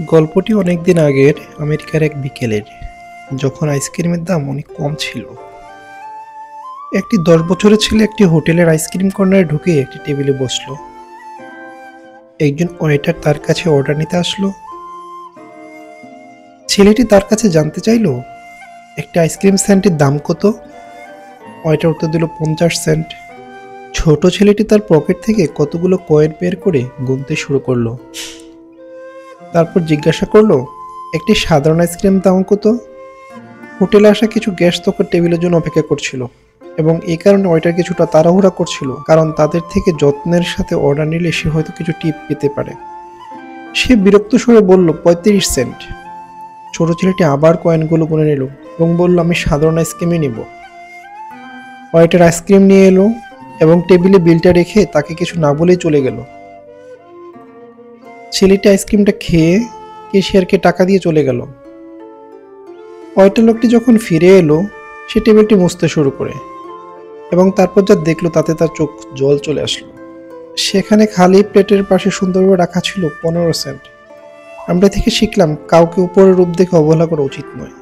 গল্পটি অনেকদিন আগের আমেরিকার এক বিকেলের, যখন আইসক্রিমের দাম অনেক কম ছিল। একটি 10 বছরের ছেলে একটি হোটেলের আইসক্রিম কর্নারে ঢুকে একটি টেবিলে বসলো। একজন ওয়েটার তার কাছে অর্ডার নিতে আসলো। ছেলেটি তার কাছে জানতে চাইলো একটি আইসক্রিম স্যান্ডের দাম কত। ওয়েটার উত্তর দিল 50 সেন্ট। ছোট ছেলেটি তার পকেট থেকে কতগুলো কয়েন বের করে গুনতে শুরু করলো। তারপর জিজ্ঞাসা করলো, একটি সাধারণ আইসক্রিম দাম কত? হোটেলে আসা কিছু গেস্ট তখন টেবিলের জন্য অপেক্ষা করছিল, এবং এই কারণে ওয়েটার কিছুটা তাড়াহুড়া করছিল, কারণ তাদের থেকে যত্নের সাথে অর্ডার নিলে সে হয়তো কিছু টিপ পেতে পারে। সে বিরক্ত স্বরে বলল, 35 সেন্ট। ছোট ছেলেটি আবার কয়েনগুলো গুনে নিল এবং বলল, আমি সাধারণ আইসক্রিমই নিব। ওয়েটার আইসক্রিম নিয়ে এলো এবং টেবিলে বিলটা রেখে তাকে কিছু না বলেই চলে গেল। ছেলেটি আইসক্রিমটা খেয়ে ক্যাশিয়ারকে টাকা দিয়ে চলে গেল। ওয়েটার লোকটি যখন ফিরে এলো, সে টেবিলটি মুছতে শুরু করে, এবং তারপর যা দেখলো তাতে তার চোখ জল চলে আসলো। সেখানে খালি প্লেটের পাশে সুন্দরভাবে রাখা ছিল 15 সেন্ট। আমরা থেকে শিখলাম, কাউকে উপরের রূপ দেখে অবহেলা করা উচিত নয়।